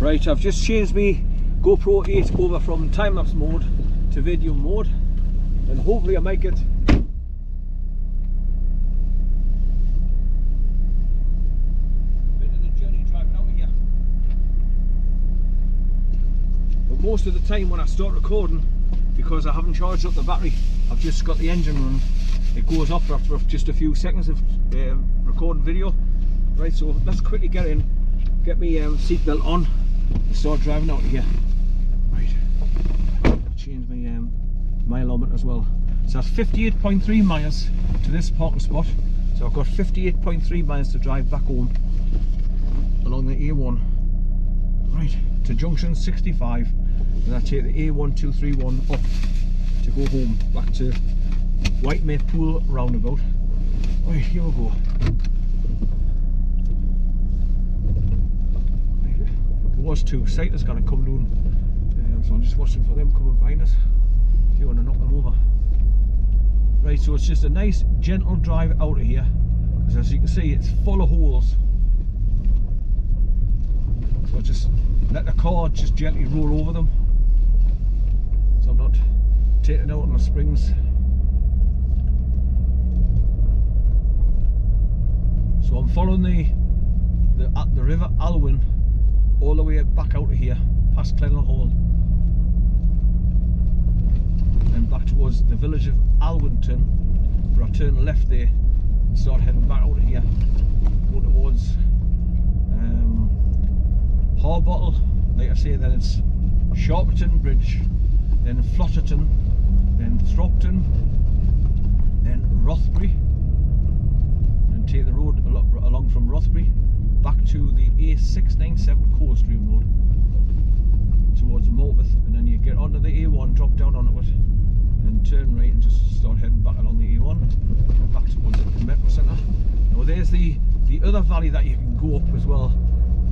Right, I've just changed my GoPro 8 over from time-lapse mode to video mode, and hopefully I might get bit of the journey driving out of here. But most of the time when I start recording, because I haven't charged up the battery, I've just got the engine running, it goes off after just a few seconds of recording video. Right, so let's quickly get in, get my seatbelt on and start driving out of here. Right, change my mileometer as well. So that's 58.3 miles to this parking spot. So I've got 58.3 miles to drive back home along the A1. Right, to junction 65, and I take the A1231 up to go home, back to Whitemate Pool roundabout. Right, here we go. There was two cyclists going to come down, so I'm just watching for them coming behind us. If you want to knock them over. Right, so it's just a nice gentle drive out of here, because as you can see it's full of holes. So just let the car just gently roll over them, so I'm not taking out on the springs. So I'm following the river ALWIN all the way back out of here, past Clennell Hall, and back towards the village of Alwinton, where I turn left there and start heading back out of here, go towards Harbottle, like I say, then it's Sharpton Bridge, then Flotterton, then Thropton, then Rothbury, and take the road along from Rothbury back to the A697 Coldstream Road towards Morpeth, and then you get onto the A1, drop down onto it, and turn right and just start heading back along the A1 back towards the Metro Centre. Now there's the other valley that you can go up as well.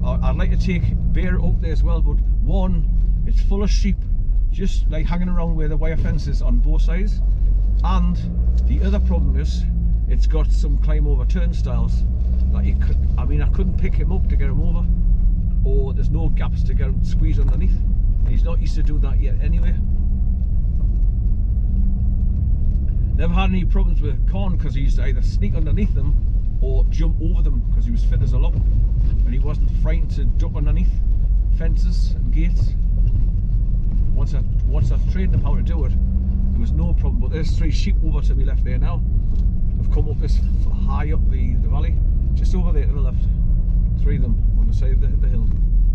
I'd like to take Bear up there as well, but one, it's full of sheep just like hanging around where the wire fence is on both sides, and the other problem is it's got some climb over turnstiles that you could, I mean, I couldn't pick him up to get him over, or there's no gaps to get him squeezed underneath. He's not used to do that yet anyway. Never had any problems with Con, because he used to either sneak underneath them or jump over them, because he was fit as a lock and he wasn't frightened to duck underneath fences and gates. Once I've trained him how to do it, there was no problem. But there's three sheep over to my left there now. They've come up this high up the valley, just over there to the left. Three of them on the side of the hill.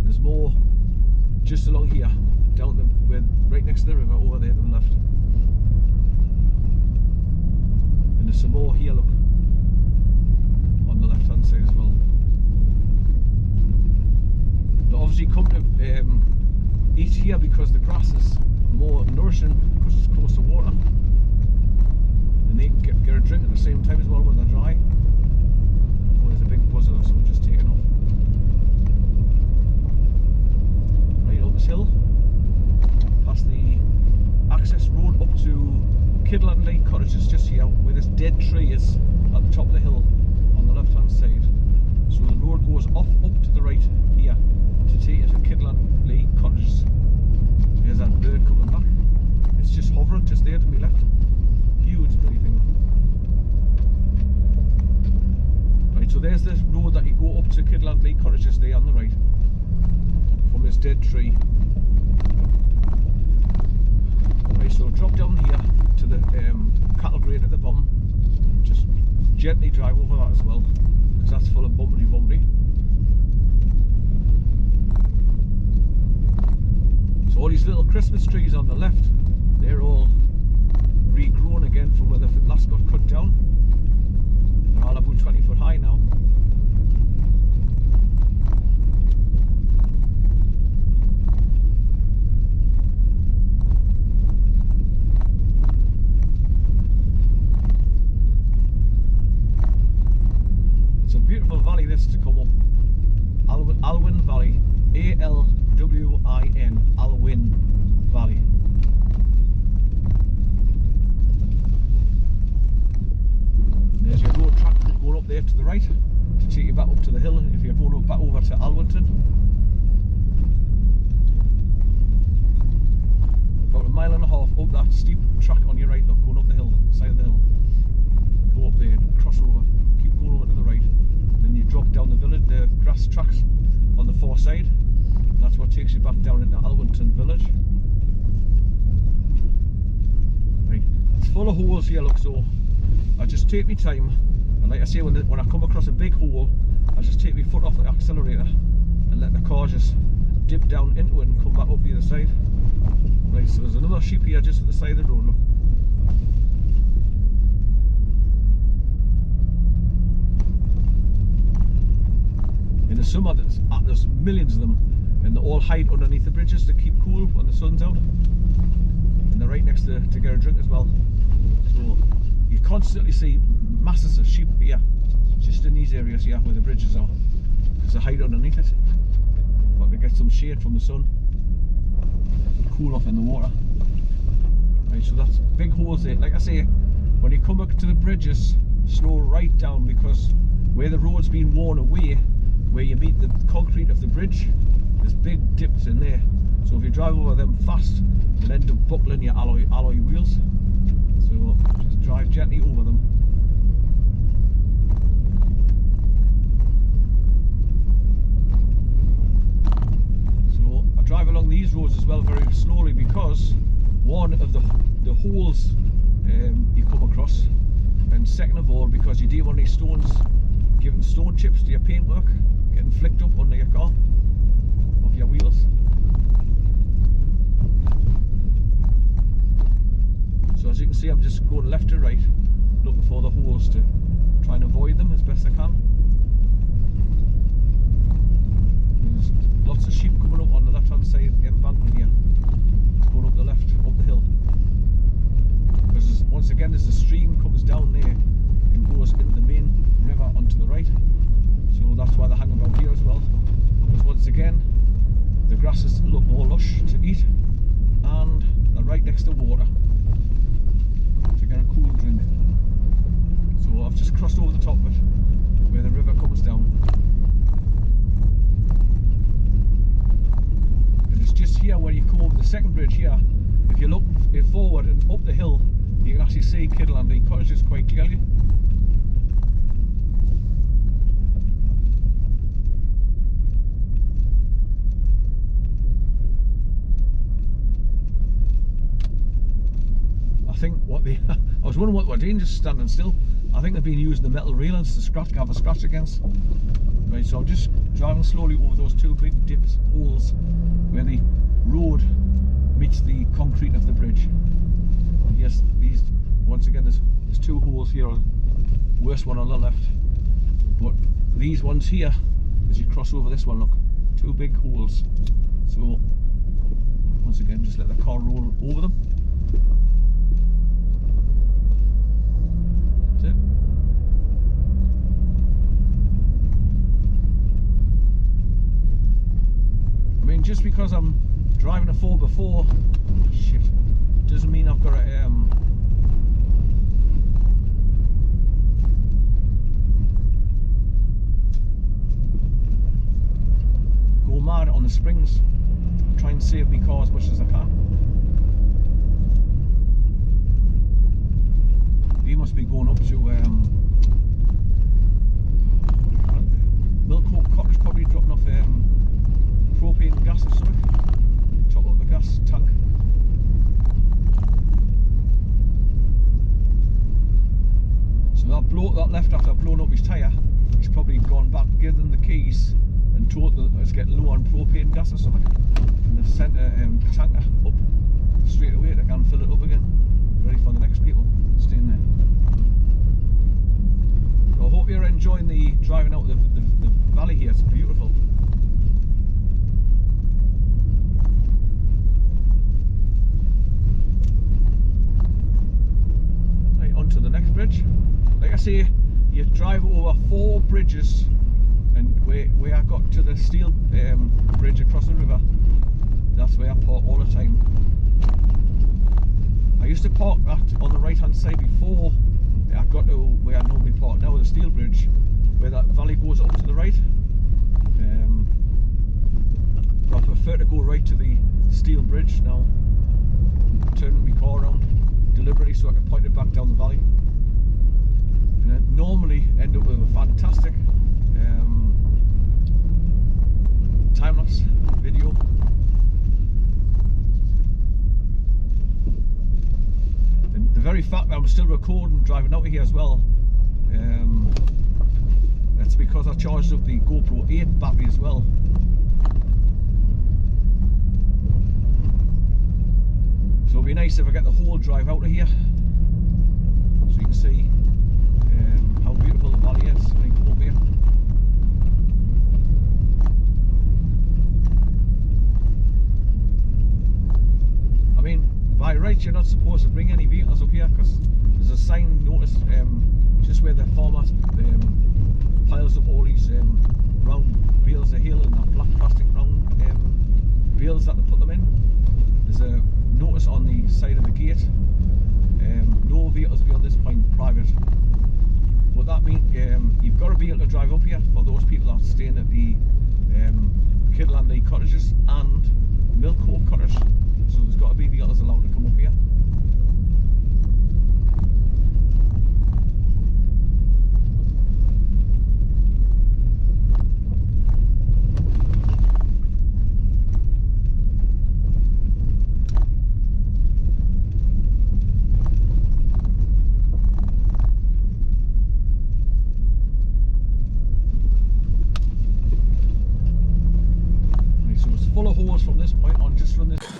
There's more just along here, down right next to the river, over there to the left. And there's some more here, look, on the left hand side as well. They obviously come to eat here because the grass is more nourishing, because it's close to water, and they can get a drink at the same time as well when they're dry. Oh, there's a big buzzer, so we're just taking off. Right up this hill, past the access road up to Kidland Lake Cottages, just here where this dead tree is at the top of the hill on the left hand side. So the road goes off up to the right here to take you to Kidland Lake Cottages. There's that bird coming back. It's just hovering just there to my left. Huge bloody thing. Right, so there's the road that you go up to Kidland Lake Cottages there on the right from this dead tree. Right, so drop down here to the cattle grate at the bottom. Just gently drive over that as well, because that's full of bumpy. So all these little Christmas trees on the left, they're all regrown again from where they last got cut down. They're all about 20 foot high now. It's a beautiful valley this to come up. ALWIN Valley, A-L-W-I-N, ALWIN Valley. There's your road track going up there to the right to take you back up to the hill if you're going back over to Alwinton. mile and a half up that steep track on your right, look, going up the hill, side of the hill. Go up there, cross over, keep going over to the right. Then you drop down the village, the grass tracks on the far side. That's what takes you back down into ALWIN village. Right, it's full of holes here, look, so I just take my time. And like I say, when I come across a big hole, I just take my foot off the accelerator and let the car just dip down into it and come back up the other side. Right, so there's another sheep here just at the side of the road, look. In the summer there's millions of them, and they all hide underneath the bridges to keep cool when the sun's out. And they're right next to get a drink as well. So you constantly see masses of sheep here, just in these areas here where the bridges are, because they hide underneath it. But they get some shade from the sun, cool off in the water. Right, so that's big holes there. Like I say, when you come up to the bridges, slow right down, because where the road's been worn away, where you meet the concrete of the bridge, there's big dips in there. So if you drive over them fast, you'll end up buckling your alloy wheels. So just drive gently over them. So I drive along these roads as well very slowly, because one of the holes you come across, and second of all because you do want these stones, giving stone chips to your paintwork, getting flicked up under your car, off your wheels. So as you can see, I'm just going left to right, looking for the holes to try and avoid them as best I can. There's lots of sheep coming up on the left hand side embankment here, going up the left, up the hill. Because once again, there's a stream comes down there and goes into the main river onto the right. So that's why they're hanging about here as well. Because once again, the grasses look more lush to eat, and they're right next to water to get a cool drink. So I've just crossed over the top of it, where the river comes down. And it's just here where you come over the second bridge here. If you look forward and up the hill, you can actually see Kidderland cottages quite clearly. I think I was wondering what they were doing, just standing still. I think they've been using the metal railings to have a scratch against. Right, so I'm just driving slowly over those two big holes where the road meets the concrete of the bridge. And yes, these, once again, there's two holes here, worst one on the left. But these ones here, as you cross over this one, look, two big holes. So once again, just let the car roll over them. That's it. I mean, just because I'm driving a 4x4, shit, doesn't mean I've got to go mad on the springs. Try and save my car as much as I can. He must be going up to MILKHOPE cottage, probably dropping off propane gas or something. Top up the gas tank. So that bloke that left after blowing up his tyre, he's probably gone back, given them the keys, and told that it's getting low on propane gas or something. And they've sent a tanker up straight away to can fill it up again, ready for the next people staying there. So I hope you're enjoying the driving out the valley here. It's beautiful. Right, on to the next bridge. Like I say, you drive over 4 bridges, and where I got to the steel bridge across the river, that's where I park all the time. I used to park that on the right hand side before I got to where I normally park now, the steel bridge, where that valley goes up to the right. Proper prefer to go right to the steel bridge now. Turning my car around deliberately so I can point it back down the valley. And I normally end up with a fantastic time-lapse video. And the very fact that I'm still recording driving out of here as well, that's because I charged up the GoPro 8 battery as well. So it'll be nice if I get the whole drive out of here, so you can see how beautiful the valley is when you come up here. I mean, by right you're not supposed to bring any vehicles up here because there's a sign notice just where the farmer piles up all these round bales of hail and that black plastic round bales that they put them in. There's a notice on the side of the gate, no vehicles beyond this point private. But that means you've got to be able to drive up here for those people that are staying at the Kidlandy cottages and MILKHOPE cottage. So there's got to be vehicles allowed to come up here. Full of holes from this point on, just run this.